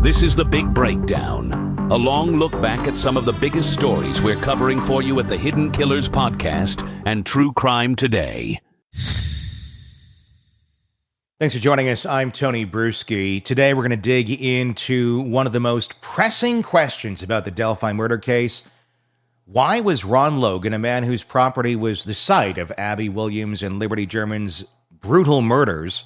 This is The Big Breakdown, a long look back at some of the biggest stories we're covering for you at the Hidden Killers podcast and True Crime Today. Thanks for joining us. I'm Tony Bruschi. Today we're going to dig into one of the most pressing questions about the Delphi murder case. Why was Ron Logan, a man whose property was the site of Abby Williams and Liberty German's brutal murders,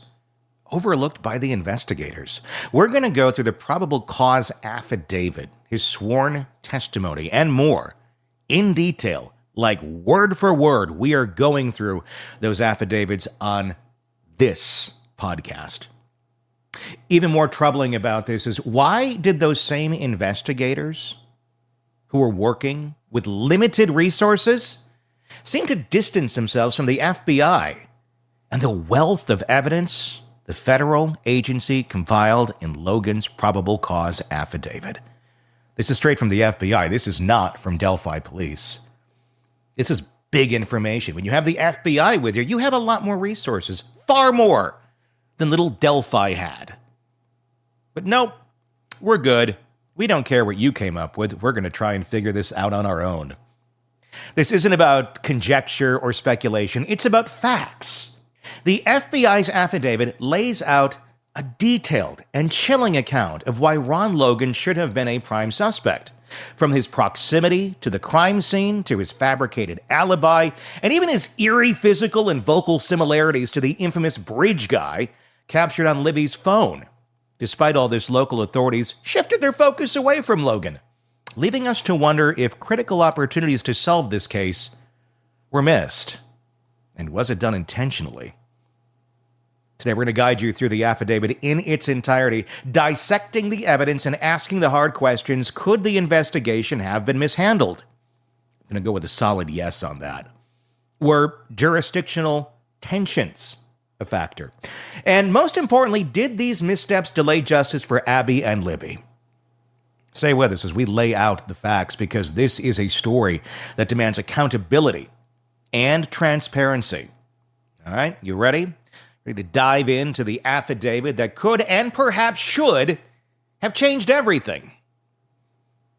overlooked by the investigators? We're going to go through the probable cause affidavit, his sworn testimony, and more in detail, like word for word. We are going through those affidavits on this podcast. Even more troubling about this is, why did those same investigators who were working with limited resources seem to distance themselves from the FBI and the wealth of evidence the federal agency compiled in Logan's probable cause affidavit? This is straight from the FBI. This is not from Delphi police. This is big information. When you have the FBI with you, you have a lot more resources, far more than little Delphi had. But nope, we're good. We don't care what you came up with. We're going to try and figure this out on our own. This isn't about conjecture or speculation. It's about facts. The FBI's affidavit lays out a detailed and chilling account of why Ron Logan should have been a prime suspect. From his proximity to the crime scene, to his fabricated alibi, and even his eerie physical and vocal similarities to the infamous bridge guy captured on Libby's phone. Despite all this, local authorities shifted their focus away from Logan, leaving us to wonder if critical opportunities to solve this case were missed. And was it done intentionally? Today, we're going to guide you through the affidavit in its entirety, dissecting the evidence and asking the hard questions. Could the investigation have been mishandled? I'm going to go with a solid yes on that. Were jurisdictional tensions a factor? And most importantly, did these missteps delay justice for Abby and Libby? Stay with us as we lay out the facts, because this is a story that demands accountability and transparency. All right, you ready? Ready to dive into the affidavit that could and perhaps should have changed everything?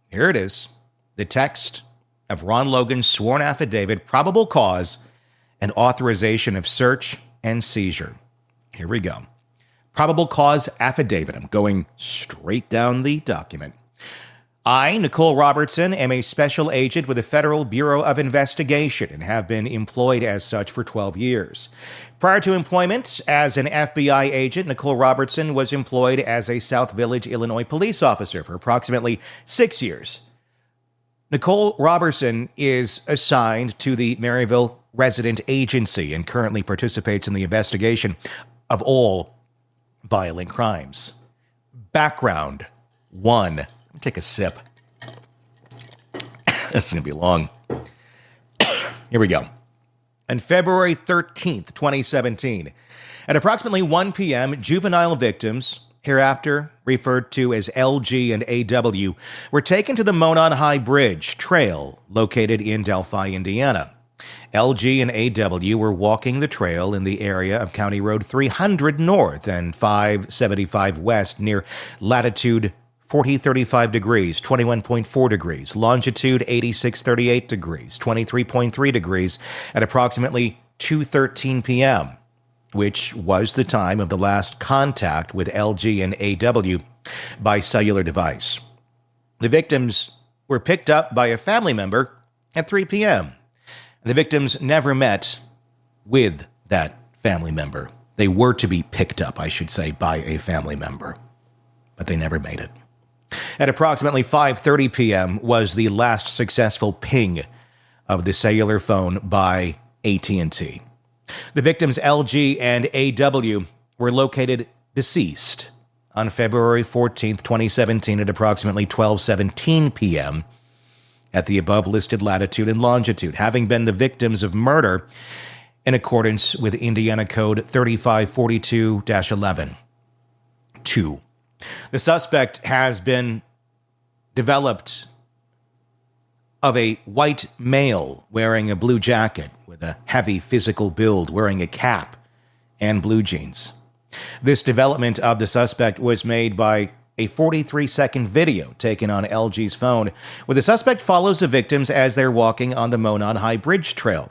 Here it is, the text of Ron Logan's sworn affidavit, probable cause, and authorization of search and seizure. Here we go. Probable cause affidavit. I'm going straight down the document. I, Nicole Robertson, am a special agent with the Federal Bureau of Investigation and have been employed as such for 12 years. Prior to employment as an FBI agent, Nicole Robertson was employed as a South Village, Illinois police officer for approximately 6 years. Nicole Robertson is assigned to the Maryville Resident Agency and currently participates in the investigation of all violent crimes. Background 1. Let me take a sip. This is going to be long. Here we go. On February 13th, 2017, at approximately 1 p.m., juvenile victims, hereafter referred to as LG and AW, were taken to the Monon High Bridge trail located in Delphi, Indiana. LG and AW were walking the trail in the area of County Road 300 North and 575 West near latitude 4035 degrees, 21.4 degrees, longitude 8638 degrees, 23.3 degrees at approximately 2:13 p.m., which was the time of the last contact with LG and AW by cellular device. The victims were picked up by a family member at 3 p.m. The victims never met with that family member. They were to be picked up, I should say, by a family member, but they never made it. At approximately 5:30 p.m. was the last successful ping of the cellular phone by AT&T. The victims LG and AW were located deceased on February 14th, 2017 at approximately 12:17 p.m. at the above-listed latitude and longitude, having been the victims of murder in accordance with Indiana Code 3542-11. 2. The suspect has been developed of a white male wearing a blue jacket with a heavy physical build, wearing a cap and blue jeans. This development of the suspect was made by a 43-second video taken on LG's phone, where the suspect follows the victims as they're walking on the Monon High Bridge Trail.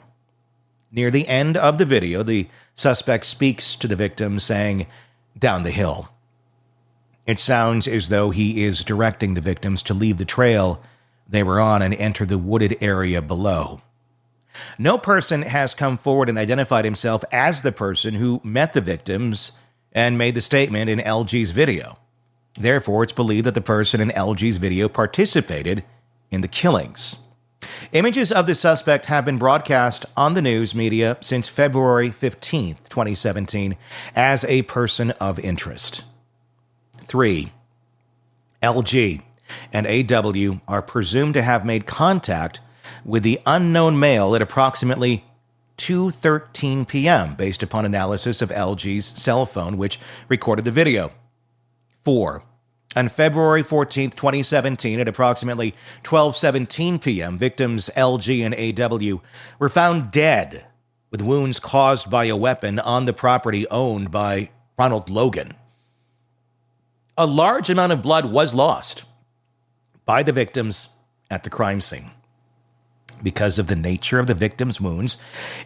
Near the end of the video, the suspect speaks to the victim, saying, "Down the hill." It sounds as though he is directing the victims to leave the trail they were on and enter the wooded area below. No person has come forward and identified himself as the person who met the victims and made the statement in LG's video. Therefore, it's believed that the person in LG's video participated in the killings. Images of the suspect have been broadcast on the news media since February 15, 2017, as a person of interest. 3. LG and AW are presumed to have made contact with the unknown male at approximately 2:13 p.m. based upon analysis of LG's cell phone, which recorded the video. 4. On February 14, 2017, at approximately 12:17 p.m., victims LG and AW were found dead with wounds caused by a weapon on the property owned by Ronald Logan. A large amount of blood was lost by the victims at the crime scene. Because of the nature of the victim's wounds,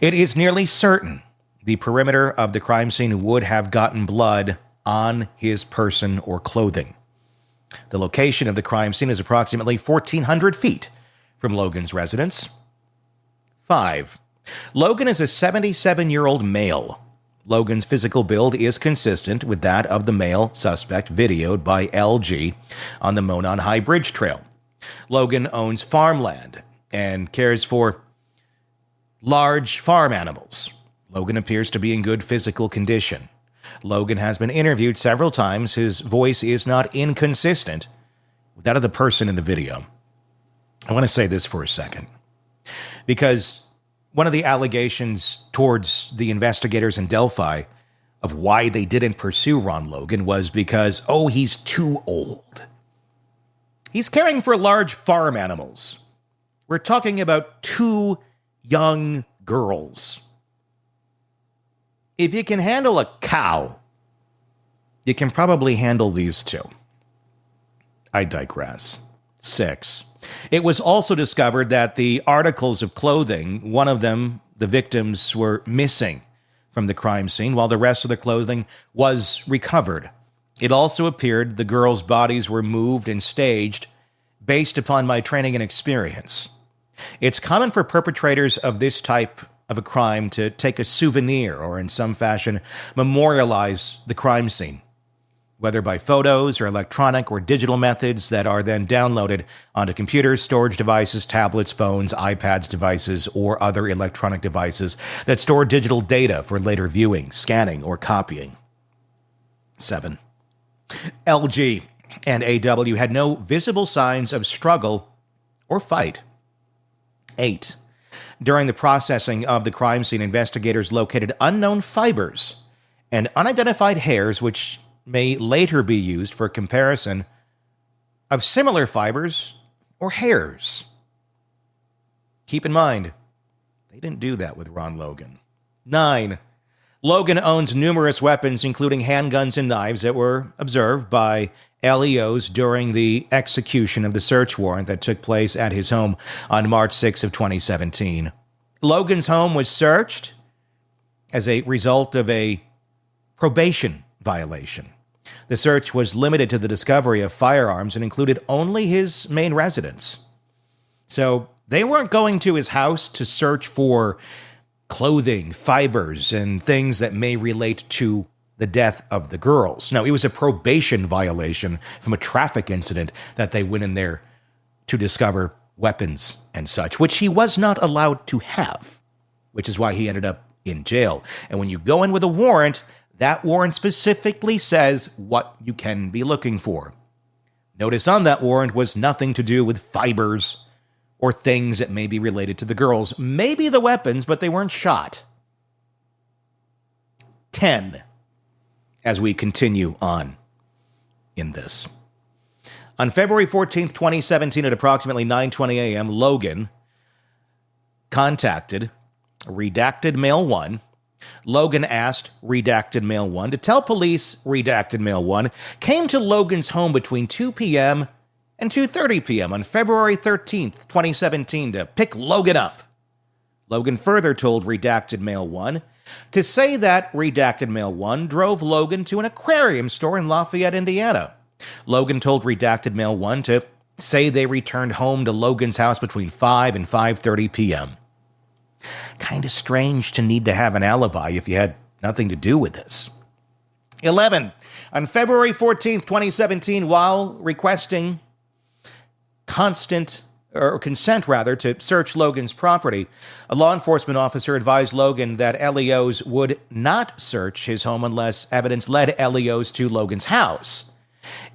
it is nearly certain the perimeter of the crime scene would have gotten blood on his person or clothing. The location of the crime scene is approximately 1,400 feet from Logan's residence. 5. Logan is a 77-year-old male. Logan's physical build is consistent with that of the male suspect videoed by LG on the Monon High Bridge Trail. Logan owns farmland and cares for large farm animals. Logan appears to be in good physical condition. Logan has been interviewed several times. His voice is not inconsistent with that of the person in the video. I want to say this for a second, because one of the allegations towards the investigators in Delphi of why they didn't pursue Ron Logan was because, he's too old. He's caring for large farm animals. We're talking about 2 young girls. If you can handle a cow, you can probably handle these 2. I digress. 6. It was also discovered that the articles of clothing, one of them, the victims, were missing from the crime scene, while the rest of the clothing was recovered. It also appeared the girls' bodies were moved and staged based upon my training and experience. It's common for perpetrators of this type of a crime to take a souvenir or in some fashion memorialize the crime scene, whether by photos or electronic or digital methods that are then downloaded onto computers, storage devices, tablets, phones, iPads, devices, or other electronic devices that store digital data for later viewing, scanning, or copying. 7. LG and AW had no visible signs of struggle or fight. 8. During the processing of the crime scene, investigators located unknown fibers and unidentified hairs, which may later be used for comparison of similar fibers or hairs. Keep in mind, they didn't do that with Ron Logan. 9. Logan owns numerous weapons, including handguns and knives, that were observed by LEOs during the execution of the search warrant that took place at his home on March 6 of 2017. Logan's home was searched as a result of a probation violation. The search was limited to the discovery of firearms and included only his main residence. So they weren't going to his house to search for clothing, fibers, and things that may relate to the death of the girls. No, it was a probation violation from a traffic incident that they went in there to discover weapons and such, which he was not allowed to have, which is why he ended up in jail. And when you go in with a warrant, that warrant specifically says what you can be looking for. Notice on that warrant was nothing to do with fibers or things that may be related to the girls. Maybe the weapons, but they weren't shot. 10. As we continue on in this. On February 14th, 2017, at approximately 9:20 a.m., Logan contacted redacted male 1 Logan asked Redacted Male 1 to tell police Redacted Male 1 came to Logan's home between 2 p.m. and 2:30 p.m. on February 13th, 2017 to pick Logan up. Logan further told Redacted Male 1 to say that Redacted Male 1 drove Logan to an aquarium store in Lafayette, Indiana. Logan told Redacted Male 1 to say they returned home to Logan's house between 5 and 5:30 p.m. Kind of strange to need to have an alibi if you had nothing to do with this. 11. On February 14th, 2017, while requesting consent to search Logan's property, a law enforcement officer advised Logan that LEOs would not search his home unless evidence led LEOs to Logan's house.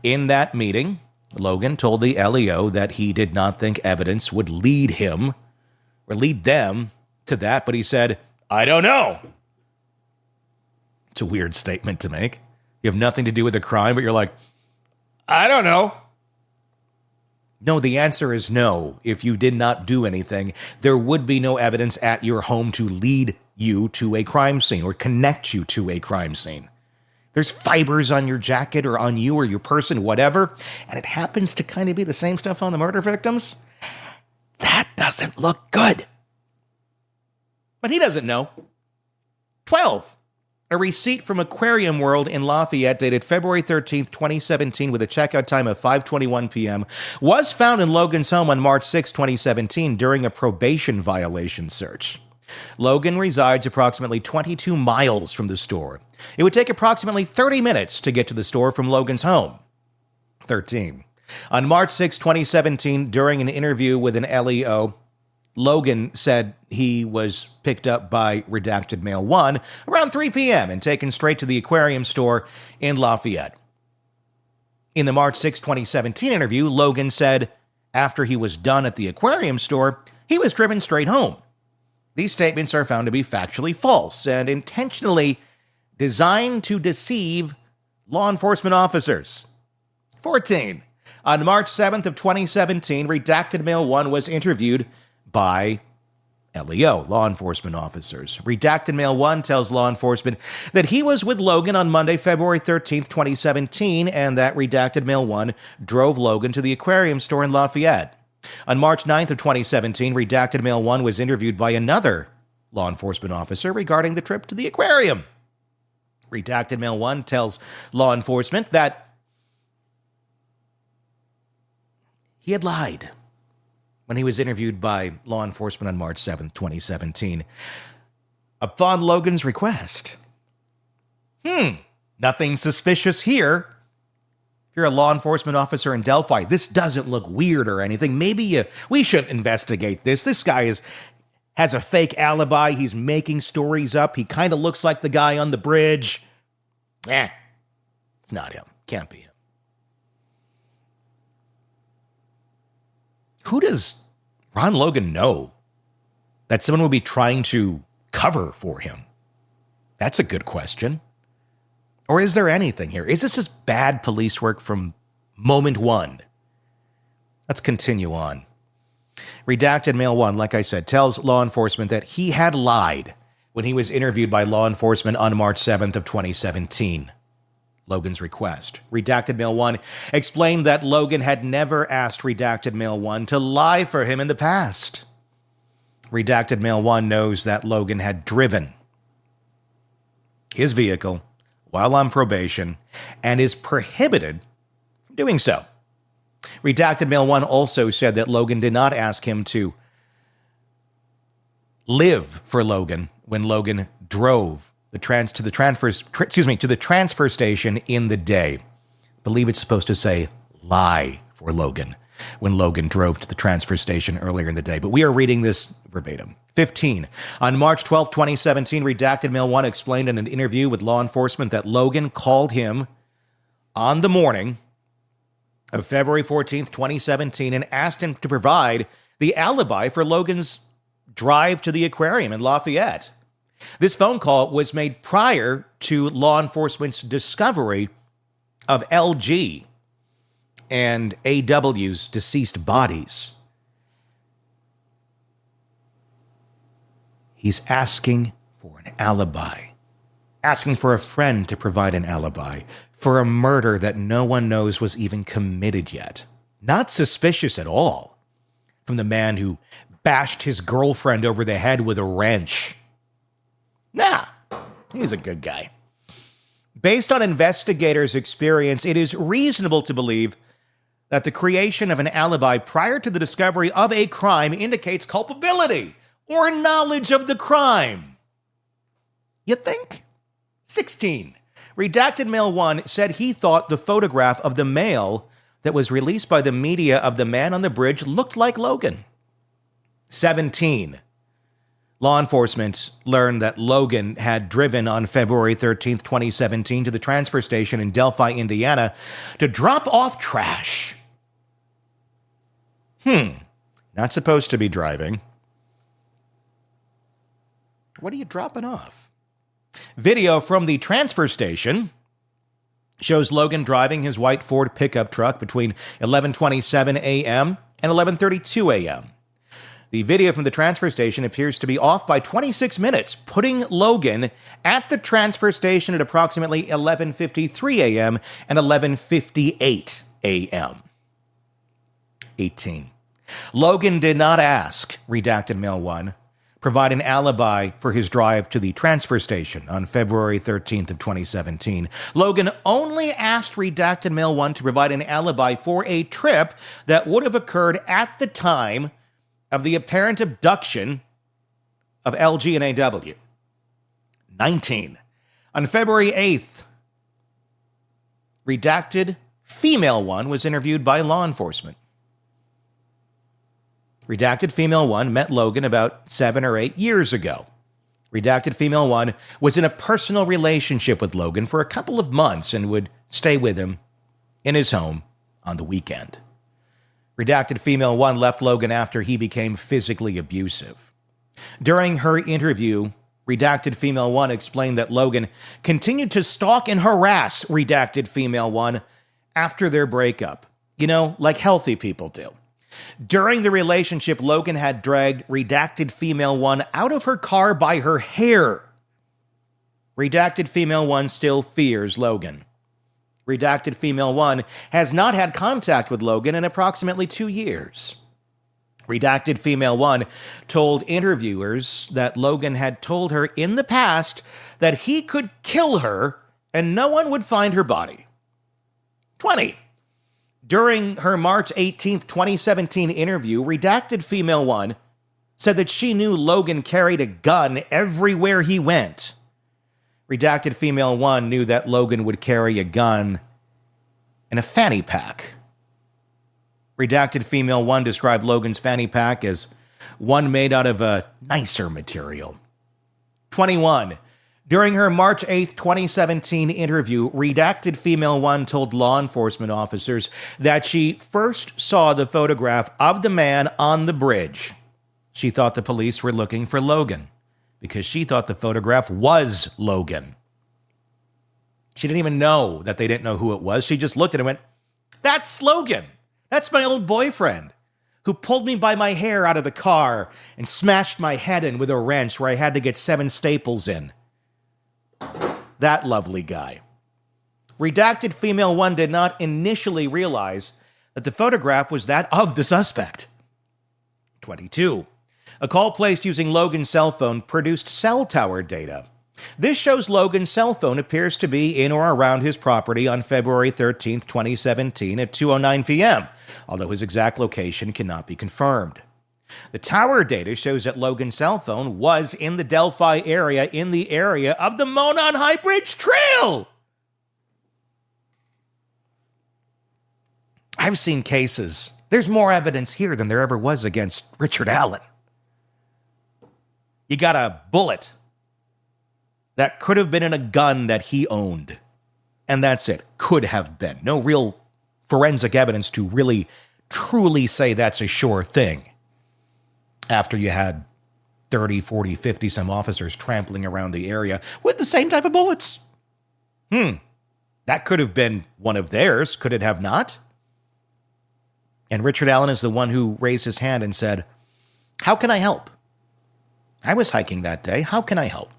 In that meeting, Logan told the LEO that he did not think evidence would lead them to that, but he said, "I don't know." It's a weird statement to make. You have nothing to do with the crime, but you're like, "I don't know." No, the answer is no. If you did not do anything, there would be no evidence at your home to lead you to a crime scene or connect you to a crime scene. There's fibers on your jacket or on you or your person, whatever, and it happens to kind of be the same stuff on the murder victims. That doesn't look good. But he doesn't know. 12. A receipt from Aquarium World in Lafayette dated February 13th, 2017 with a checkout time of 5:21 p.m. was found in Logan's home on March 6, 2017 during a probation violation search. Logan resides approximately 22 miles from the store. It would take approximately 30 minutes to get to the store from Logan's home. 13. On March 6, 2017, during an interview with an LEO, Logan said he was picked up by Redacted Male 1 around 3 p.m. and taken straight to the aquarium store in Lafayette. In the March 6, 2017 interview, Logan said after he was done at the aquarium store, he was driven straight home. These statements are found to be factually false and intentionally designed to deceive law enforcement officers. 14. On March 7th of 2017, Redacted Male 1 was interviewed by LEO, law enforcement officers. Redacted Male 1 tells law enforcement that he was with Logan on Monday, February 13th, 2017, and that Redacted Male 1 drove Logan to the aquarium store in Lafayette. On March 9th of 2017, Redacted Male 1 was interviewed by another law enforcement officer regarding the trip to the aquarium. Redacted Male 1 tells law enforcement that he had lied when he was interviewed by law enforcement on March 7th, 2017, upon Logan's request. Nothing suspicious here. If you're a law enforcement officer in Delphi, this doesn't look weird or anything. Maybe we shouldn't investigate this. This guy has a fake alibi. He's making stories up. He kind of looks like the guy on the bridge. It's not him. Can't be him. Who does Ron Logan know that someone would be trying to cover for him? That's a good question. Or is there anything here? Is this just bad police work from moment one? Let's continue on. Redacted Male 1, like I said, tells law enforcement that he had lied when he was interviewed by law enforcement on March 7th of 2017. Logan's request. Redacted Male 1 explained that Logan had never asked Redacted Male 1 to lie for him in the past. Redacted Male 1 knows that Logan had driven his vehicle while on probation and is prohibited from doing so. Redacted Male 1 also said that Logan did not ask him to live for Logan when Logan drove to the transfer station in the day. I believe it's supposed to say lie for Logan when Logan drove to the transfer station earlier in the day, but we are reading this verbatim. 15. On March 12, 2017, Redacted Male 1 explained in an interview with law enforcement that Logan called him on the morning of February 14th, 2017, and asked him to provide the alibi for Logan's drive to the aquarium in Lafayette. This phone call was made prior to law enforcement's discovery of LG and AW's deceased bodies. He's asking for an alibi, asking for a friend to provide an alibi for a murder that no one knows was even committed yet. Not suspicious at all from the man who bashed his girlfriend over the head with a wrench. Nah, he's a good guy. Based on investigators' experience, it is reasonable to believe that the creation of an alibi prior to the discovery of a crime indicates culpability or knowledge of the crime. You think? 16. Redacted Male 1 said he thought the photograph of the male that was released by the media of the man on the bridge looked like Logan. 17. Law enforcement learned that Logan had driven on February 13th, 2017 to the transfer station in Delphi, Indiana to drop off trash. Not supposed to be driving. What are you dropping off? Video from the transfer station shows Logan driving his white Ford pickup truck between 11:27 a.m. and 11:32 a.m. The video from the transfer station appears to be off by 26 minutes, putting Logan at the transfer station at approximately 11:53 a.m. and 11:58 a.m. 18. Logan did not ask Redacted Male 1 provide an alibi for his drive to the transfer station on February 13th of 2017. Logan only asked Redacted Male 1 to provide an alibi for a trip that would have occurred at the time of the apparent abduction of LG and AW. 19. On February 8th, Redacted Female 1 was interviewed by law enforcement. Redacted Female 1 met Logan about 7 or 8 years ago. Redacted Female 1 was in a personal relationship with Logan for a couple of months and would stay with him in his home on the weekend. Redacted Female 1 left Logan after he became physically abusive. During her interview, Redacted Female 1 explained that Logan continued to stalk and harass Redacted Female 1 after their breakup. You know, like healthy people do. During the relationship, Logan had dragged Redacted Female 1 out of her car by her hair. Redacted Female 1 still fears Logan. Redacted Female 1 has not had contact with Logan in approximately 2 years. Redacted Female 1 told interviewers that Logan had told her in the past that he could kill her and no one would find her body. 20. During her March 18th, 2017 interview, Redacted Female 1 said that she knew Logan carried a gun everywhere he went. Redacted Female 1 knew that Logan would carry a gun in a fanny pack. Redacted Female 1 described Logan's fanny pack as one made out of a nicer material. 21. During her March 8th, 2017 interview, Redacted Female 1 told law enforcement officers that she first saw the photograph of the man on the bridge. She thought the police were looking for Logan because she thought the photograph was Logan. She didn't even know that they didn't know who it was. She just looked at it and went, "That's Logan. That's my old boyfriend who pulled me by my hair out of the car and smashed my head in with a wrench where I had to get 7 staples in. That lovely guy." Redacted Female 1 did not initially realize that the photograph was that of the suspect. 22. A call placed using Logan's cell phone produced cell tower data. This shows Logan's cell phone appears to be in or around his property on February 13th, 2017 at 2:09 p.m., although his exact location cannot be confirmed. The tower data shows that Logan's cell phone was in the Delphi area, in the area of the Monon High Bridge Trail. I've seen cases. There's more evidence here than there ever was against Richard Allen. You got a bullet that could have been in a gun that he owned. And that's it. Could have been. No real forensic evidence to really, truly say that's a sure thing. After you had 30, 40, 50 some officers trampling around the area with the same type of bullets. That could have been one of theirs, could it have not? And Richard Allen is the one who raised his hand and said, "How can I help? I was hiking that day. How can I help?"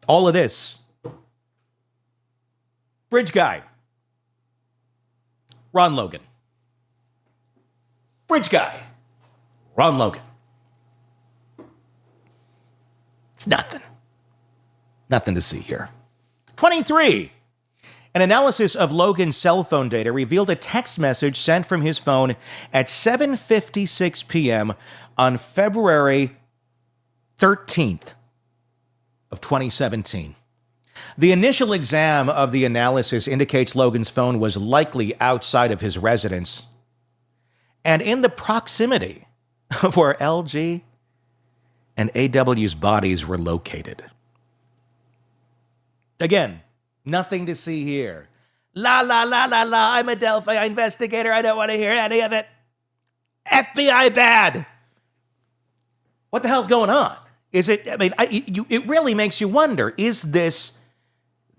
All of this. Bridge guy. Ron Logan. Bridge guy. Ron Logan. It's nothing. Nothing to see here. 23. An analysis of Logan's cell phone data revealed a text message sent from his phone at 7:56 p.m. on February 13th of 2017. The initial exam of the analysis indicates Logan's phone was likely outside of his residence and in the proximity of where LG and AW's bodies were located. Again, nothing to see here. La, la, la, la, la, I'm a Delphi investigator. I don't want to hear any of it. FBI bad. What the hell's going on? Is it, it really makes you wonder, is this,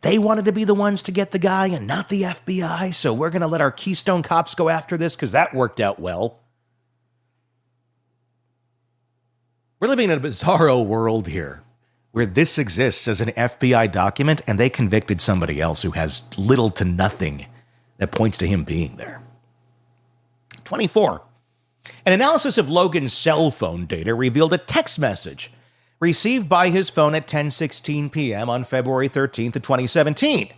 they wanted to be the ones to get the guy and not the FBI, so we're going to let our Keystone cops go after this because that worked out well? We're living in a bizarro world here where this exists as an FBI document and they convicted somebody else who has little to nothing that points to him being there. 24. An analysis of Logan's cell phone data revealed a text message received by his phone at 10:16 p.m. on February 13th of 2017.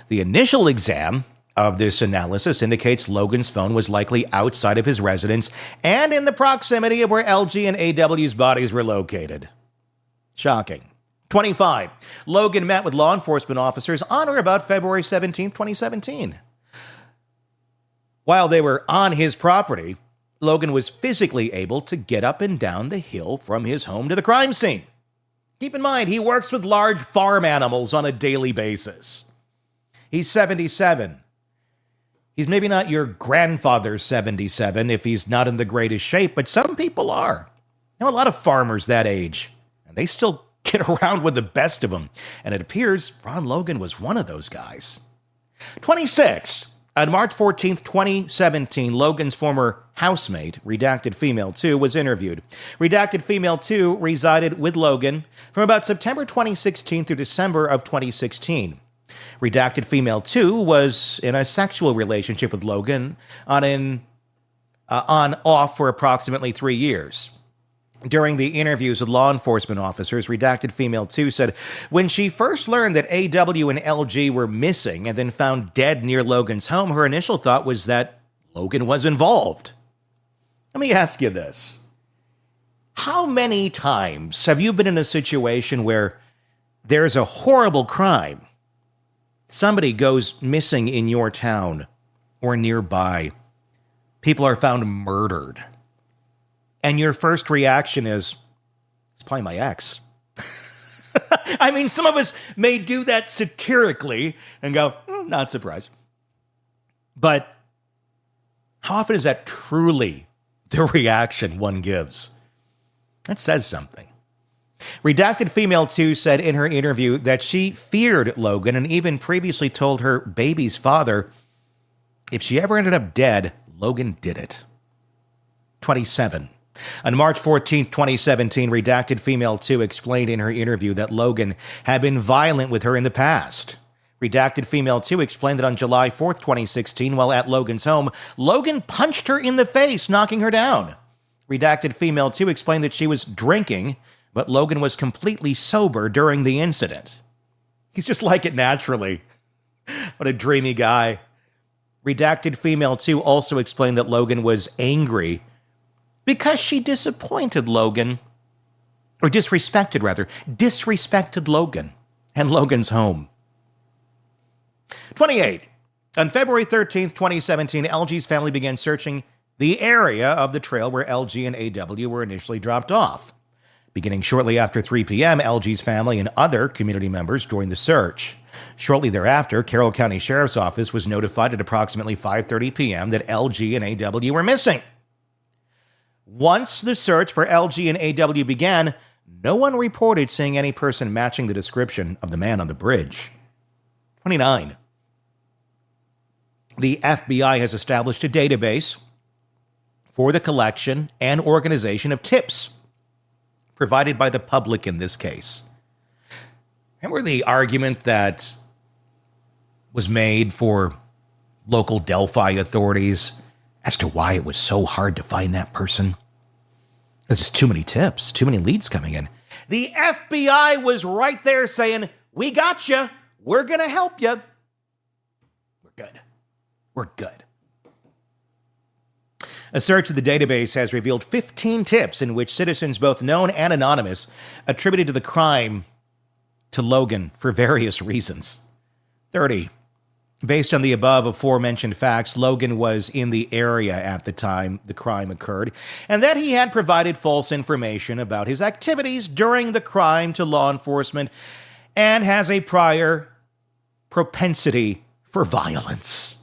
The initial exam of this analysis indicates Logan's phone was likely outside of his residence and in the proximity of where LG and AW's bodies were located. Shocking. 25. Logan met with law enforcement officers on or about February 17th, 2017. While they were on his property, Logan was physically able to get up and down the hill from his home to the crime scene. Keep in mind, he works with large farm animals on a daily basis. He's 77. He's maybe not your grandfather's 77 if he's not in the greatest shape, but some people are. I know a lot of farmers that age, and they still get around with the best of them. And it appears Ron Logan was one of those guys. 26. On March 14th, 2017, Logan's former housemate, Redacted Female 2, was interviewed. Redacted Female 2 resided with Logan from about September 2016 through December of 2016. Redacted Female 2 was in a sexual relationship with Logan on-off for approximately 3 years. During the interviews with law enforcement officers, Redacted Female 2 said when she first learned that AW and LG were missing and then found dead near Logan's home, her initial thought was that Logan was involved. Let me ask you this. How many times have you been in a situation where there's a horrible crime? Somebody goes missing in your town or nearby. People are found murdered. And your first reaction is, it's probably my ex. I mean, some of us may do that satirically and go, not surprised. But how often is that truly the reaction one gives? That says something. Redacted Female 2 said in her interview that she feared Logan and even previously told her baby's father, if she ever ended up dead, Logan did it. 27. On March 14th, 2017, Redacted Female 2 explained in her interview that Logan had been violent with her in the past. Redacted Female 2 explained that on July 4th, 2016, while at Logan's home, Logan punched her in the face, knocking her down. Redacted Female 2 explained that she was drinking, but Logan was completely sober during the incident. He's just like it naturally. What a dreamy guy. Redacted Female 2 also explained that Logan was angry because she disappointed Logan, or disrespected Logan and Logan's home. 28. On February 13th, 2017, LG's family began searching the area of the trail where LG and AW were initially dropped off. Beginning shortly after 3 p.m., LG's family and other community members joined the search. Shortly thereafter, Carroll County Sheriff's Office was notified at approximately 5:30 p.m. that LG and AW were missing. Once the search for LG and AW began, no one reported seeing any person matching the description of the man on the bridge. 29. The FBI has established a database for the collection and organization of tips provided by the public in this case. Remember the argument that was made for local Delphi authorities as to why it was so hard to find that person? There's just too many tips, too many leads coming in. The FBI was right there saying, we got you. We're going to help you. We're good. We're good. A search of the database has revealed 15 tips in which citizens, both known and anonymous, attributed to the crime to Logan for various reasons. 30. Based on the above aforementioned facts, Logan was in the area at the time the crime occurred, and that he had provided false information about his activities during the crime to law enforcement and has a prior propensity for violence.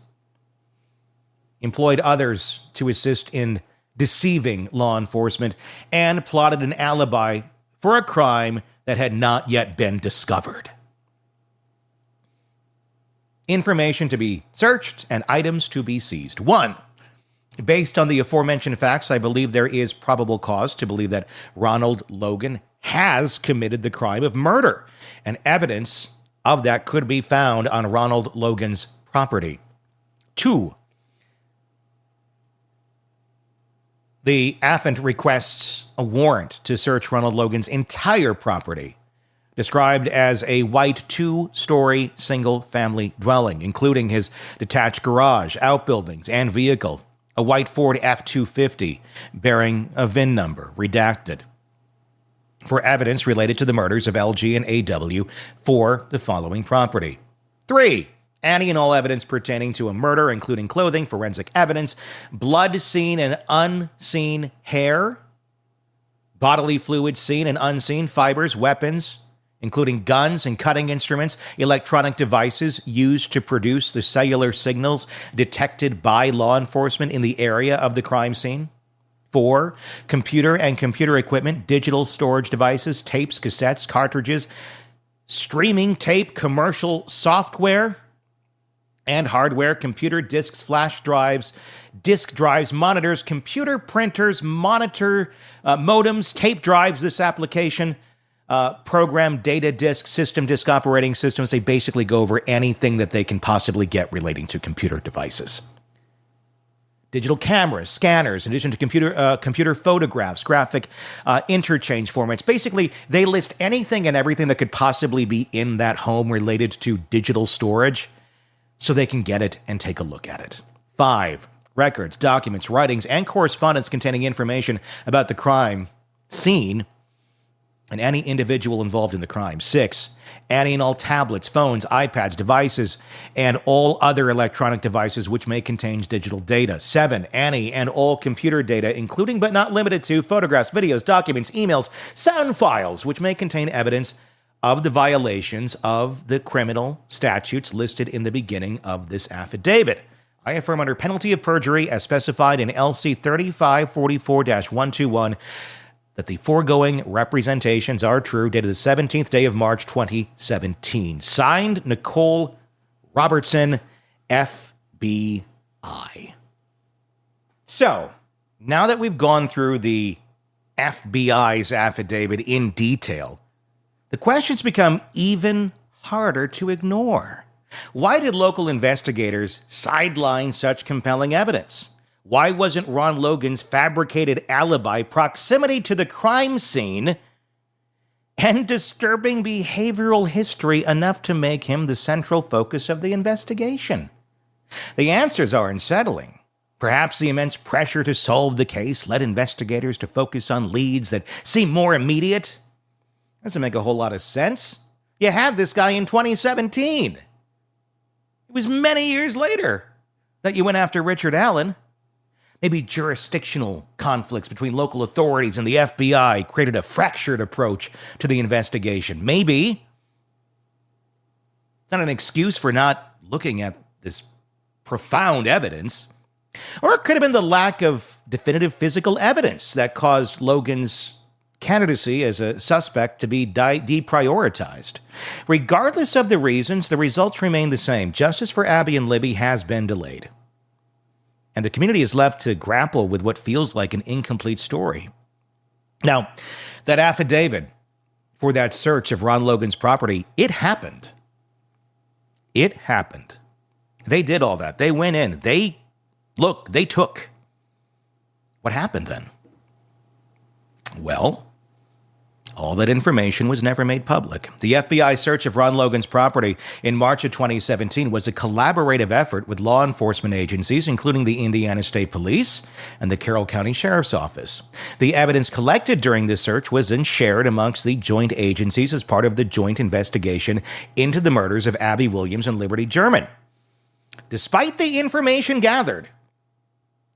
Employed others to assist in deceiving law enforcement, and plotted an alibi for a crime that had not yet been discovered. Information to be searched and items to be seized. 1. Based on the aforementioned facts, I believe there is probable cause to believe that Ronald Logan has committed the crime of murder, and evidence of that could be found on Ronald Logan's property. 2. The affiant requests a warrant to search Ronald Logan's entire property, described as a white 2-story single-family dwelling, including his detached garage, outbuildings, and vehicle, a white Ford F-250 bearing a VIN number, redacted, for evidence related to the murders of LG and AW for the following property. 3. Any and all evidence pertaining to a murder, including clothing, forensic evidence, blood seen and unseen hair, bodily fluids seen and unseen, fibers, weapons, including guns and cutting instruments, electronic devices used to produce the cellular signals detected by law enforcement in the area of the crime scene. 4. Computer and computer equipment, digital storage devices, tapes, cassettes, cartridges, streaming tape, commercial software, and hardware, computer disks, flash drives, disk drives, monitors, computer printers, monitor modems, tape drives, this application, program, data disk, system disk, operating systems. They basically go over anything that they can possibly get relating to computer devices. Digital cameras, scanners, in addition to computer photographs, graphic interchange formats. Basically, they list anything and everything that could possibly be in that home related to digital storage, so they can get it and take a look at it. 5. Records, documents, writings, and correspondence containing information about the crime scene and any individual involved in the crime. 6. Any and all tablets, phones, iPads, devices, and all other electronic devices which may contain digital data. 7. Any and all computer data, including but not limited to photographs, videos, documents, emails, sound files, which may contain evidence of the violations of the criminal statutes listed in the beginning of this affidavit. I affirm under penalty of perjury, as specified in LC 3544-121, that the foregoing representations are true, dated the 17th day of March, 2017. Signed, Nicole Robertson, FBI. So, now that we've gone through the FBI's affidavit in detail, the questions become even harder to ignore. Why did local investigators sideline such compelling evidence? Why wasn't Ron Logan's fabricated alibi, proximity to the crime scene, and disturbing behavioral history enough to make him the central focus of the investigation? The answers are unsettling. Perhaps the immense pressure to solve the case led investigators to focus on leads that seem more immediate. Doesn't make a whole lot of sense. You had this guy in 2017. It was many years later that you went after Richard Allen. Maybe jurisdictional conflicts between local authorities and the FBI created a fractured approach to the investigation. Maybe it's not an excuse for not looking at this profound evidence. Or it could have been the lack of definitive physical evidence that caused Logan's candidacy as a suspect to be deprioritized. Regardless of the reasons, the results remain the same. Justice for Abby and Libby has been delayed, and the community is left to grapple with what feels like an incomplete story. Now, that affidavit for that search of Ron Logan's property, it happened. It happened. They did all that. They went in. They took. What happened then? Well, all that information was never made public. The FBI search of Ron Logan's property in March of 2017 was a collaborative effort with law enforcement agencies, including the Indiana State Police and the Carroll County Sheriff's Office. The evidence collected during this search was then shared amongst the joint agencies as part of the joint investigation into the murders of Abby Williams and Liberty German. Despite the information gathered,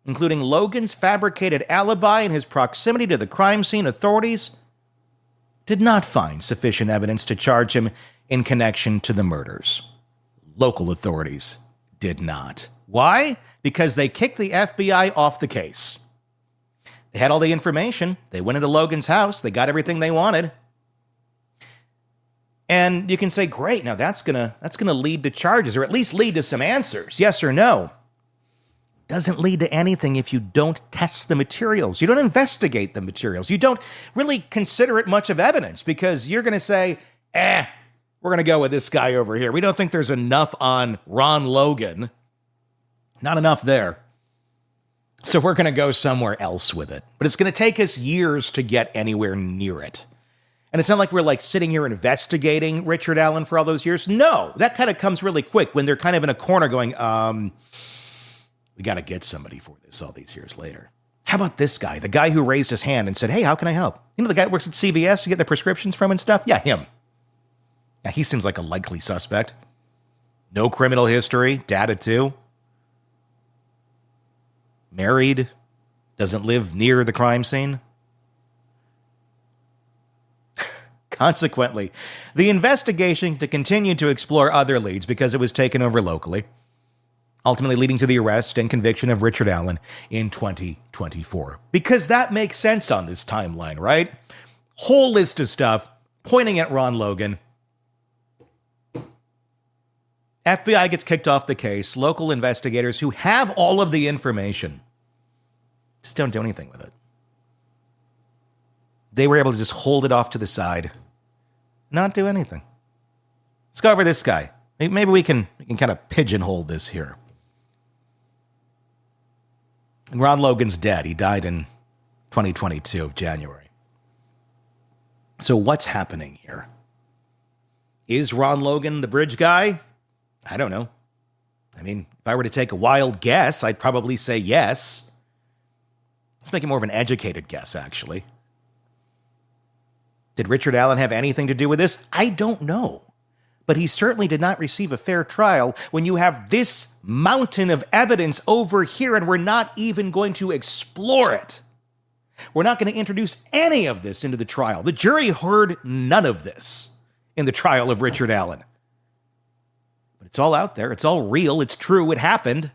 including Logan's fabricated alibi and his proximity to the crime scene, authorities did not find sufficient evidence to charge him in connection to the murders. Local authorities did not. Why? Because they kicked the FBI off the case. They had all the information. They went into Logan's house. They got everything they wanted. And you can say, great, now that's gonna lead to charges, or at least lead to some answers, yes or no. Doesn't lead to anything if you don't test the materials. You don't investigate the materials. You don't really consider it much of evidence, because you're going to say, we're going to go with this guy over here. We don't think there's enough on Ron Logan. Not enough there. So we're going to go somewhere else with it. But it's going to take us years to get anywhere near it. And it's not like we're sitting here investigating Richard Allen for all those years. No, that kind of comes really quick when they're kind of in a corner going, we got to get somebody for this all these years later. How about this guy, the guy who raised his hand and said, hey, how can I help? You know, the guy that works at CVS to get the prescriptions from and stuff? Yeah, him. Yeah, he seems like a likely suspect. No criminal history, data too. Married, doesn't live near the crime scene. Consequently, the investigation to continue to explore other leads because it was taken over locally, ultimately leading to the arrest and conviction of Richard Allen in 2024. Because that makes sense on this timeline, right? Whole list of stuff pointing at Ron Logan. FBI gets kicked off the case. Local investigators who have all of the information just don't do anything with it. They were able to just hold it off to the side, not do anything. Let's go over this guy. Maybe we can kind of pigeonhole this here. And Ron Logan's dead. He died in 2022, January. So what's happening here? Is Ron Logan the bridge guy? I don't know. I mean, if I were to take a wild guess, I'd probably say yes. Let's make it more of an educated guess, actually. Did Richard Allen have anything to do with this? I don't know. But he certainly did not receive a fair trial when you have this mountain of evidence over here and we're not even going to explore it. We're not going to introduce any of this into the trial. The jury heard none of this in the trial of Richard Allen. But it's all out there. It's all real. It's true. It happened.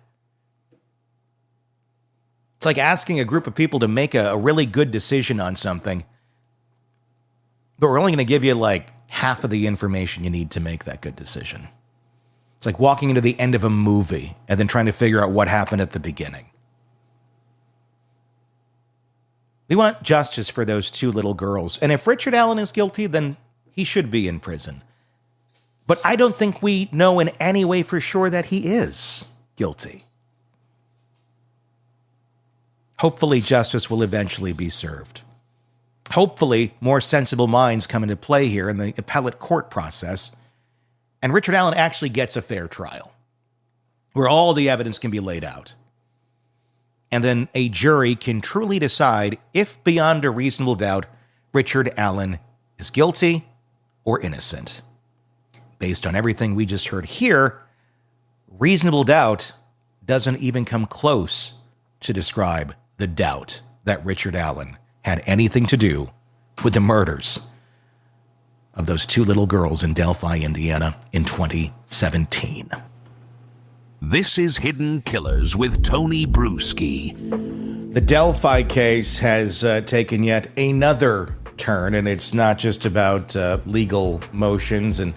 It's like asking a group of people to make a really good decision on something, but we're only going to give you half of the information you need to make that good decision. It's like walking into the end of a movie and then trying to figure out what happened at the beginning. We want justice for those two little girls. And if Richard Allen is guilty, then he should be in prison. But I don't think we know in any way for sure that he is guilty. Hopefully, justice will eventually be served. Hopefully, more sensible minds come into play here in the appellate court process, and Richard Allen actually gets a fair trial, where all the evidence can be laid out. And then a jury can truly decide if, beyond a reasonable doubt, Richard Allen is guilty or innocent. Based on everything we just heard here, reasonable doubt doesn't even come close to describe the doubt that Richard Allen had anything to do with the murders of those two little girls in Delphi, Indiana in 2017. This is Hidden Killers with Tony Bruschi. The Delphi case has taken yet another turn, and it's not just about legal motions and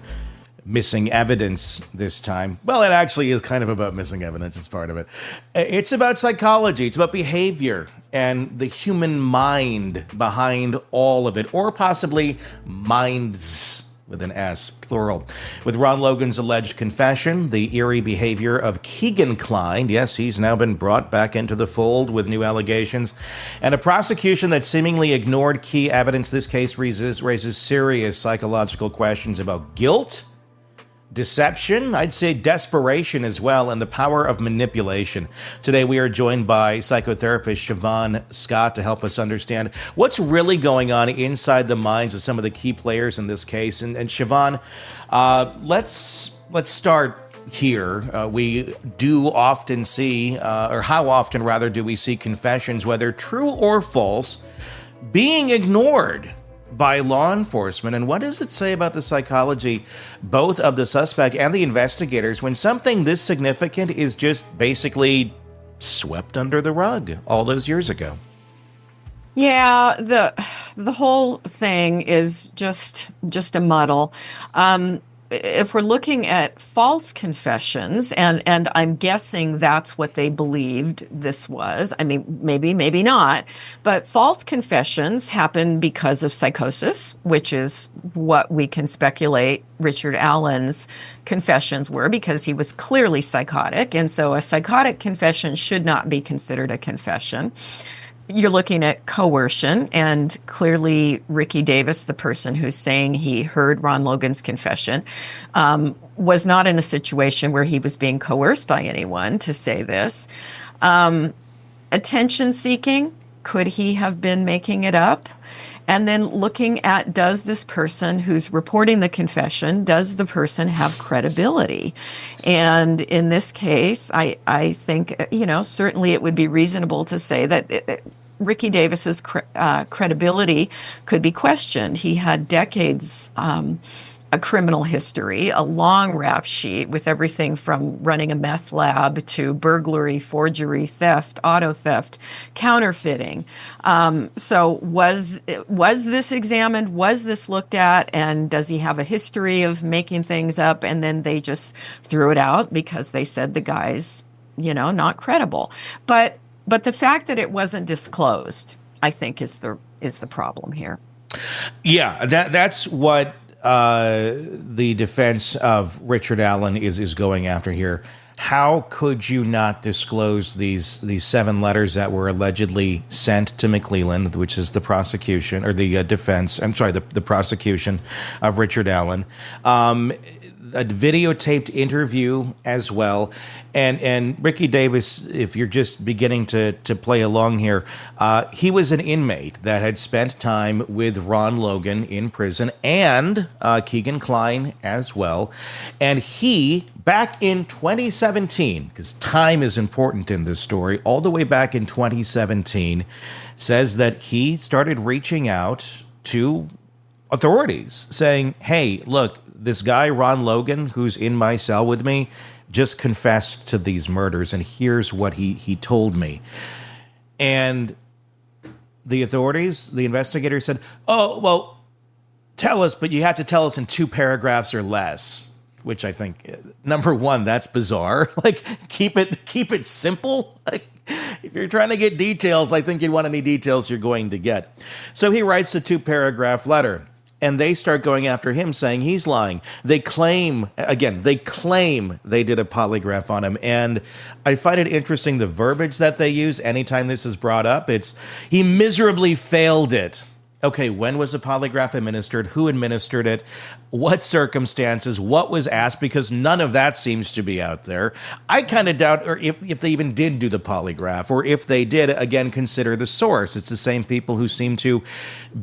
missing evidence this time. Well, it actually is kind of about missing evidence. It's part of it. It's about psychology. It's about behavior and the human mind behind all of it, or possibly minds with an S, plural. With Ron Logan's alleged confession, the eerie behavior of Keegan Kline, yes, he's now been brought back into the fold with new allegations, and a prosecution that seemingly ignored key evidence, this case raises serious psychological questions about guilt, deception, I'd say desperation as well, and the power of manipulation. Today we are joined by psychotherapist Siobhan Scott to help us understand what's really going on inside the minds of some of the key players in this case. And Siobhan, let's start here. We do often see, or how often rather do we see confessions, whether true or false, being ignored by law enforcement? And what does it say about the psychology both of the suspect and the investigators when something this significant is just basically swept under the rug all those years ago? Yeah, the whole thing is just a muddle. If we're looking at false confessions, and I'm guessing that's what they believed this was. I mean, maybe not. But false confessions happen because of psychosis, which is what we can speculate Richard Allen's confessions were, because he was clearly psychotic. And so a psychotic confession should not be considered a confession. You're looking at coercion, and clearly Ricky Davis, the person who's saying he heard Ron Logan's confession, was not in a situation where he was being coerced by anyone to say this. Attention seeking, could he have been making it up? And then looking at, does this person who's reporting the confession, does the person have credibility? And in this case, I think, certainly it would be reasonable to say that Ricky Davis's credibility could be questioned. He had decades a criminal history, a long rap sheet with everything from running a meth lab to burglary, forgery, theft, auto theft, counterfeiting. So was this examined? Was this looked at? And does he have a history of making things up? And then they just threw it out because they said the guy's, not credible. But the fact that it wasn't disclosed, I think, is the problem here. Yeah, that's what the defense of Richard Allen is going after here. How could you not disclose these 7 letters that were allegedly sent to McClelland, which is the prosecution, or the defense, I'm sorry, the prosecution of Richard Allen? A videotaped interview as well. And Ricky Davis, if you're just beginning to play along here, he was an inmate that had spent time with Ron Logan in prison, and Keegan Kline as well. And he, back in 2017, because time is important in this story, all the way back in 2017, says that he started reaching out to authorities saying, hey, look, this guy, Ron Logan, who's in my cell with me, just confessed to these murders, and here's what he told me. And the authorities, the investigators said, oh, well, tell us, but you have to tell us in 2 paragraphs or less, which I think, number one, that's bizarre. Like, keep it simple. Like, if you're trying to get details, I think you'd want any details you're going to get. So he writes a 2-paragraph letter. And they start going after him, saying he's lying. They claim they did a polygraph on him. And I find it interesting, the verbiage that they use anytime this is brought up. It's, he miserably failed it. Okay, when was the polygraph administered? Who administered it? What circumstances? What was asked? Because none of that seems to be out there. I kind of doubt, or if they even did do the polygraph, or if they did, again, consider the source. It's the same people who seem to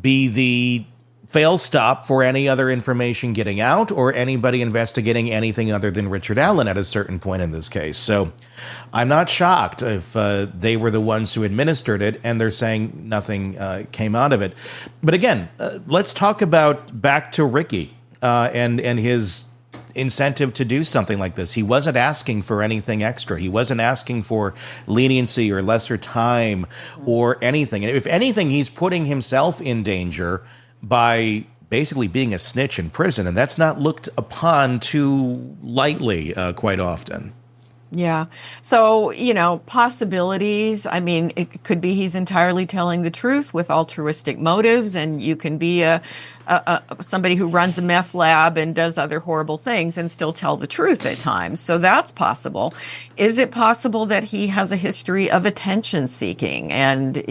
be the fail stop for any other information getting out or anybody investigating anything other than Richard Allen at a certain point in this case. So I'm not shocked if they were the ones who administered it and they're saying nothing came out of it. But again, let's talk about back to Ricky and his incentive to do something like this. He wasn't asking for anything extra. He wasn't asking for leniency or lesser time or anything. And if anything, he's putting himself in danger by basically being a snitch in prison, and that's not looked upon too lightly quite often. Yeah. So, possibilities. I mean, it could be he's entirely telling the truth with altruistic motives, and you can be somebody who runs a meth lab and does other horrible things and still tell the truth at times. So that's possible. Is it possible that he has a history of attention seeking and,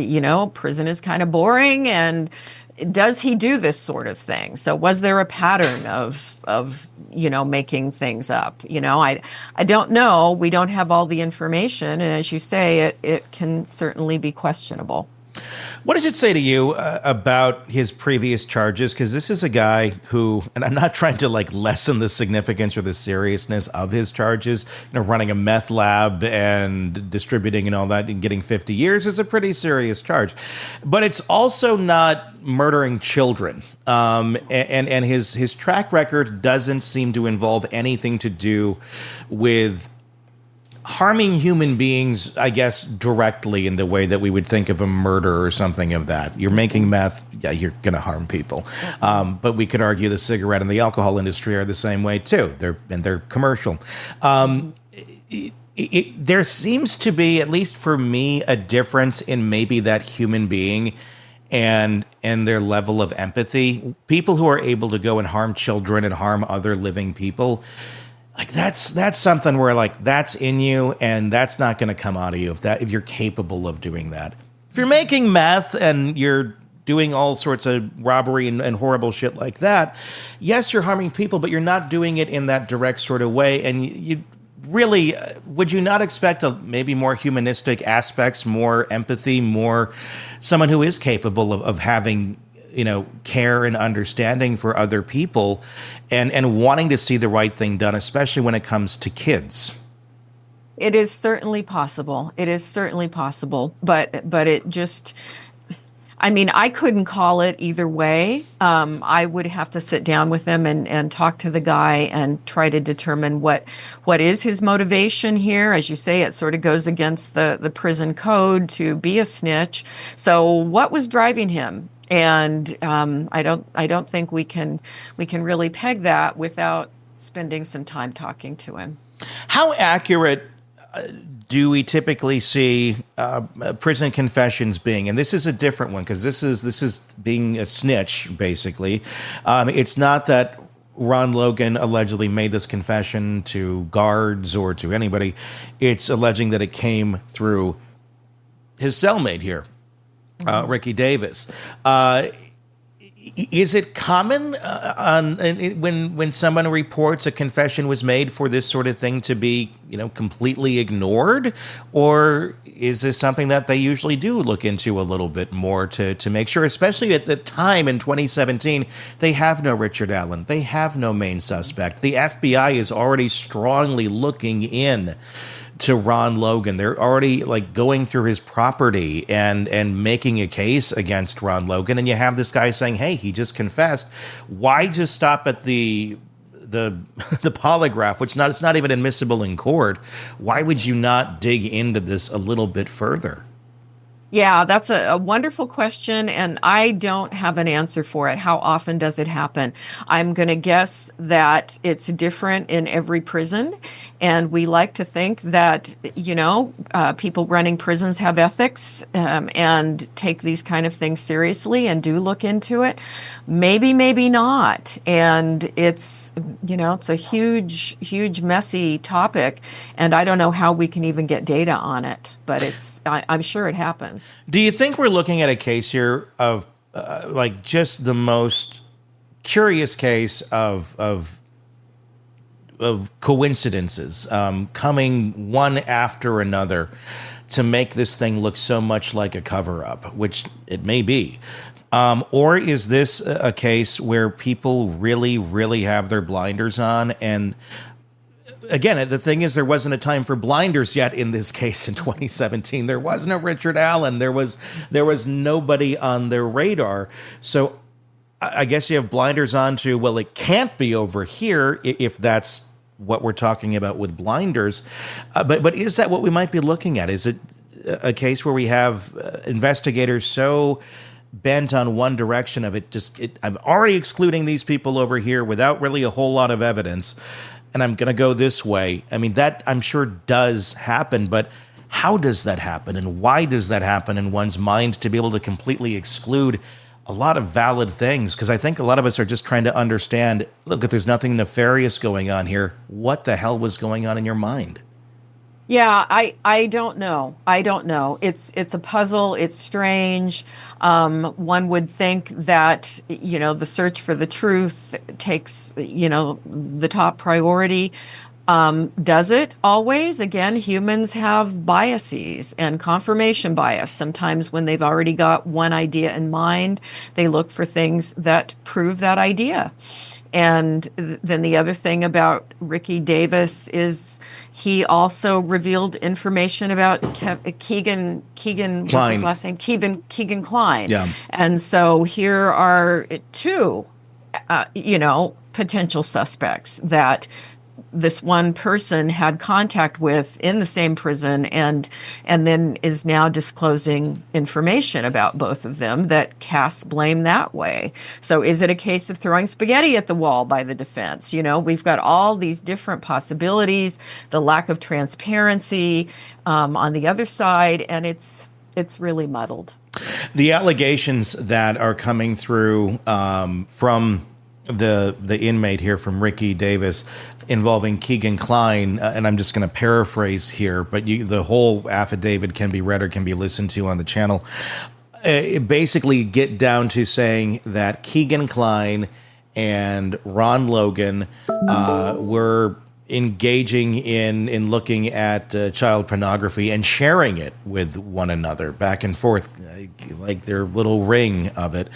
prison is kind of boring, and does he do this sort of thing? So was there a pattern of making things up? I don't know. We don't have all the information. And as you say, it can certainly be questionable. What does it say to you about his previous charges? Because this is a guy who, and I'm not trying to lessen the significance or the seriousness of his charges, running a meth lab and distributing and all that and getting 50 years is a pretty serious charge. But it's also not murdering children. And his track record doesn't seem to involve anything to do with harming human beings, I guess, directly in the way that we would think of a murder or something of that. You're making meth, yeah, you're going to harm people. But we could argue the cigarette and the alcohol industry are the same way, too. They're commercial. There seems to be, at least for me, a difference in maybe that human being and their level of empathy. People who are able to go and harm children and harm other living people, that's something where that's in you, and that's not going to come out of you if you're capable of doing that. If you're making meth and you're doing all sorts of robbery and horrible shit like that, yes, you're harming people, but you're not doing it in that direct sort of way. And you really, would you not expect maybe more humanistic aspects, more empathy, more someone who is capable of having care and understanding for other people and wanting to see the right thing done, especially when it comes to kids? It is certainly possible. It is certainly possible. But it just, I mean, I couldn't call it either way. I would have to sit down with him and talk to the guy and try to determine what is his motivation here. As you say, it sort of goes against the prison code to be a snitch. So what was driving him? And I don't think we can really peg that without spending some time talking to him. How accurate do we typically see prison confessions being? And this is a different one because this is being a snitch, basically. It's not that Ron Logan allegedly made this confession to guards or to anybody. It's alleging that it came through his cellmate here, Ricky Davis. Is it common when someone reports a confession was made for this sort of thing to be, completely ignored? Or is this something that they usually do look into a little bit more to make sure, especially at the time in 2017, they have no Richard Allen, they have no main suspect. The FBI is already strongly looking in to Ron Logan. They're already going through his property and making a case against Ron Logan. And you have this guy saying, hey, he just confessed. Why just stop at the polygraph, which it's not even admissible in court? Why would you not dig into this a little bit further? Yeah, that's a wonderful question, and I don't have an answer for it. How often does it happen? I'm going to guess that it's different in every prison, and we like to think that, people running prisons have ethics and take these kind of things seriously and do look into it. Maybe, maybe not. And it's a huge, messy topic, and I don't know how we can even get data on it, but I'm sure it happens. Do you think we're looking at a case here of just the most curious case of coincidences coming one after another to make this thing look so much like a cover-up, which it may be? Or is this a case where people really, really have their blinders on? And again, the thing is, there wasn't a time for blinders yet in this case in 2017. There wasn't a Richard Allen. There was nobody on their radar. So I guess you have blinders on to, well, it can't be over here if that's what we're talking about with blinders. But is that what we might be looking at? Is it a case where we have investigators so bent on one direction of I'm already excluding these people over here without really a whole lot of evidence, and I'm going to go this way. I mean, that I'm sure does happen, but how does that happen, and why does that happen in one's mind to be able to completely exclude a lot of valid things? Because I think a lot of us are just trying to understand, look, if there's nothing nefarious going on here, what the hell was going on in your mind? Yeah, I don't know. I don't know. It's a puzzle. It's strange. One would think that, the search for the truth takes, the top priority. Does it always? Again, humans have biases and confirmation bias. Sometimes when they've already got one idea in mind, they look for things that prove that idea. And then the other thing about Ricky Davis is he also revealed information about Keegan, what's his last name? Keegan Kline. Yeah. And so here are two, potential suspects that this one person had contact with in the same prison and then is now disclosing information about both of them that casts blame that way. So is it a case of throwing spaghetti at the wall by the defense? We've got all these different possibilities, the lack of transparency on the other side, and it's really muddled. The allegations that are coming through from the inmate here, from Ricky Davis, involving Keegan Kline, and I'm just going to paraphrase here, but the whole affidavit can be read or can be listened to on the channel. It basically get down to saying that Keegan Kline and Ron Logan were engaging in looking at child pornography and sharing it with one another back and forth, like their little ring of it,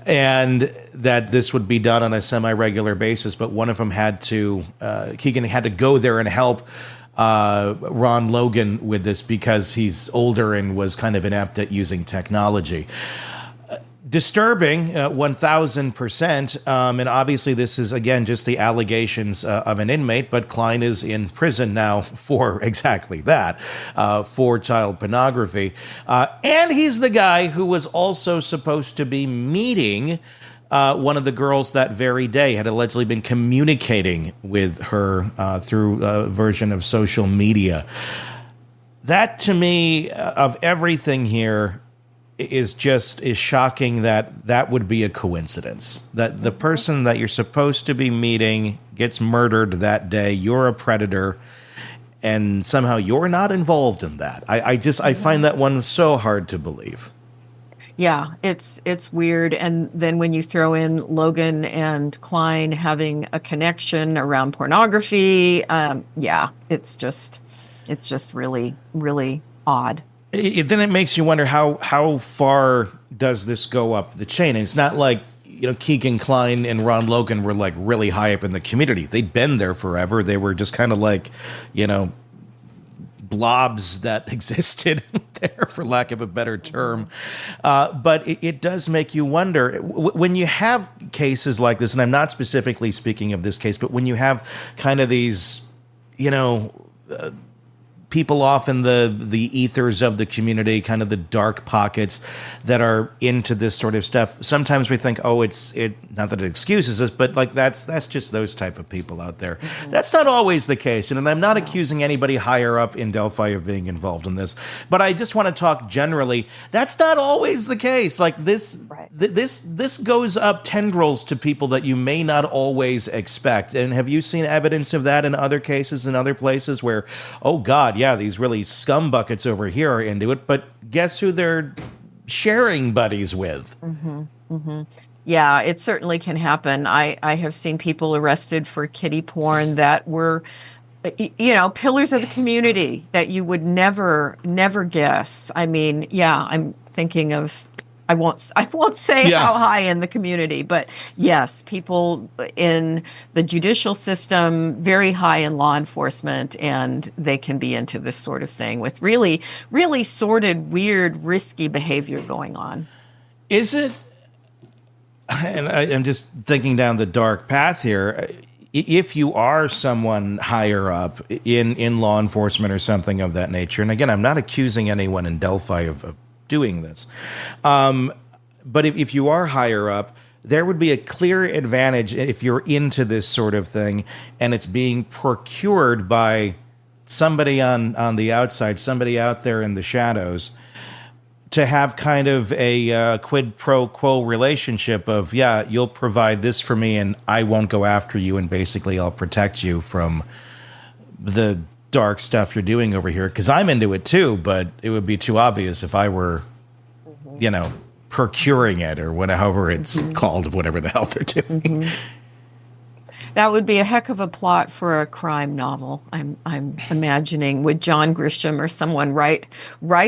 and that this would be done on a semi-regular basis. But one of them Keegan had to go there and help Ron Logan with this because he's older and was kind of inept at using technology. Disturbing, 1,000%. And obviously this is, again, just the allegations of an inmate, but Kline is in prison now for exactly that, for child pornography. And he's the guy who was also supposed to be meeting one of the girls that very day, had allegedly been communicating with her through a version of social media. That, to me, of everything here, is shocking that would be a coincidence. That the person that you're supposed to be meeting gets murdered that day, you're a predator, and somehow you're not involved in that. I find that one so hard to believe. Yeah, it's weird. And then when you throw in Logan and Kline having a connection around pornography, it's just really, really odd. Then it makes you wonder how far does this go up the chain? And it's not like, Keegan Kline and Ron Logan were like really high up in the community. They'd been there forever. They were just kind of like, blobs that existed there, for lack of a better term. But it does make you wonder, when you have cases like this, and I'm not specifically speaking of this case, but when you have kind of these, people off in the ethers of the community, kind of the dark pockets that are into this sort of stuff. Sometimes we think, not that it excuses us, but like that's just those type of people out there. Mm-hmm. That's not always the case, and I'm not accusing anybody higher up in Delphi of being involved in this, but I just want to talk generally. That's not always the case. Like this, right. This goes up tendrils to people that you may not always expect. And have you seen evidence of that in other cases, in other places where, oh God, yeah, these really scum buckets over here are into it, but guess who they're sharing buddies with? Mm-hmm. Mm-hmm. Yeah, it certainly can happen. I have seen people arrested for kiddie porn that were, pillars of the community that you would never guess. I mean, yeah, I'm thinking of, I won't say how high in the community, but yes, people in the judicial system, very high in law enforcement, and they can be into this sort of thing with really, really sordid, weird, risky behavior going on. Is it, and I'm just thinking down the dark path here, if you are someone higher up in law enforcement or something of that nature, and again, I'm not accusing anyone in Delphi of doing this. But if you are higher up, there would be a clear advantage if you're into this sort of thing and it's being procured by somebody on the outside, somebody out there in the shadows, to have kind of a quid pro quo relationship of, yeah, you'll provide this for me and I won't go after you, and basically I'll protect you from the dark stuff you're doing over here, because I'm into it too, but it would be too obvious if I were, procuring it or whatever it's called, whatever the hell they're doing. That would be a heck of a plot for a crime novel. I'm imagining, would John Grisham or someone write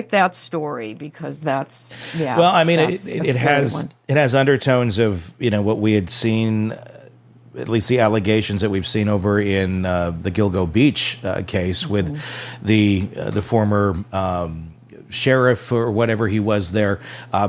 that story, because that's Well, I mean, it has undertones of what we had seen, at least the allegations that we've seen over in the Gilgo Beach case with the former sheriff or whatever he was there,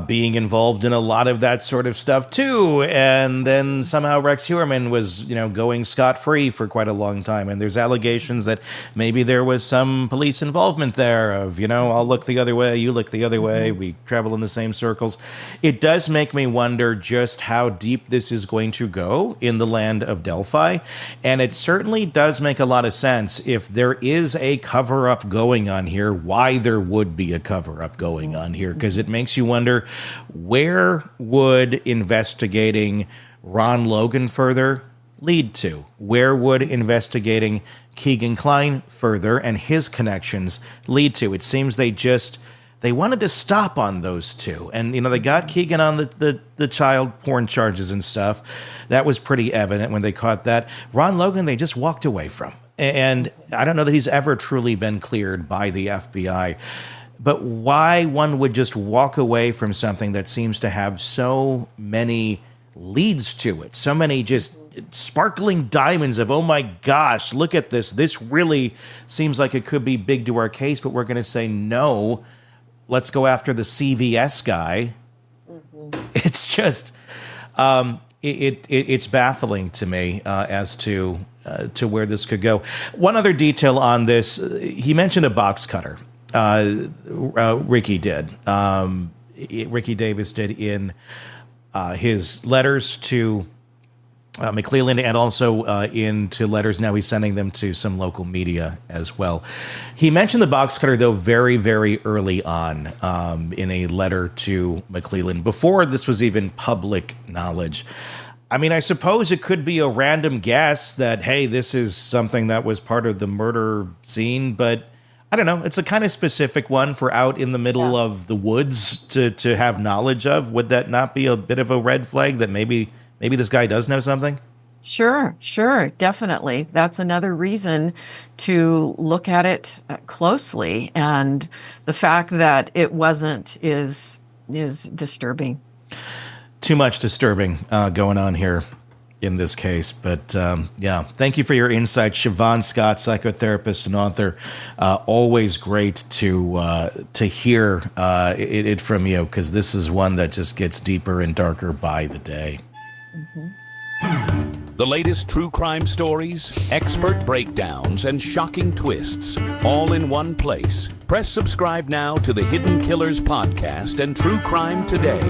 being involved in a lot of that sort of stuff too. And then somehow Rex Heuermann was, going scot-free for quite a long time. And there's allegations that maybe there was some police involvement there of, I'll look the other way, you look the other way, we travel in the same circles. It does make me wonder just how deep this is going to go in the land of Delphi. And it certainly does make a lot of sense if there is a cover-up going on here, why there would be a cover-up going on here, because it makes you wonder, where would investigating Ron Logan further lead to? Where would investigating Keegan Kline further and his connections lead to? It seems they wanted to stop on those two. And, they got Keegan on the child porn charges and stuff. That was pretty evident when they caught that. Ron Logan, they just walked away from. And I don't know that he's ever truly been cleared by the FBI. But why one would just walk away from something that seems to have so many leads to it, so many just sparkling diamonds of, oh my gosh, look at this. This really seems like it could be big to our case, but we're going to say, no, let's go after the CVS guy. It's just, it's baffling to me as to where this could go. One other detail on this, he mentioned a box cutter. Ricky did. Ricky Davis did in his letters to McClelland, and also into letters now he's sending them to some local media as well. He mentioned the box cutter, though, very, very early on in a letter to McClelland, before this was even public knowledge. I mean, I suppose it could be a random guess that, hey, this is something that was part of the murder scene, but I don't know. It's a kind of specific one for out in the middle of the woods to have knowledge of. Would that not be a bit of a red flag that maybe this guy does know something? Sure, definitely. That's another reason to look at it closely. And the fact that it wasn't is disturbing. Too much disturbing going on here in this case. But thank you for your insight, Siobhan Scott, psychotherapist and author. Always great to hear it from you, because this is one that just gets deeper and darker by the day. The latest true crime stories, expert breakdowns, and shocking twists, all in one place. Press subscribe now to the Hidden Killers podcast and True Crime Today.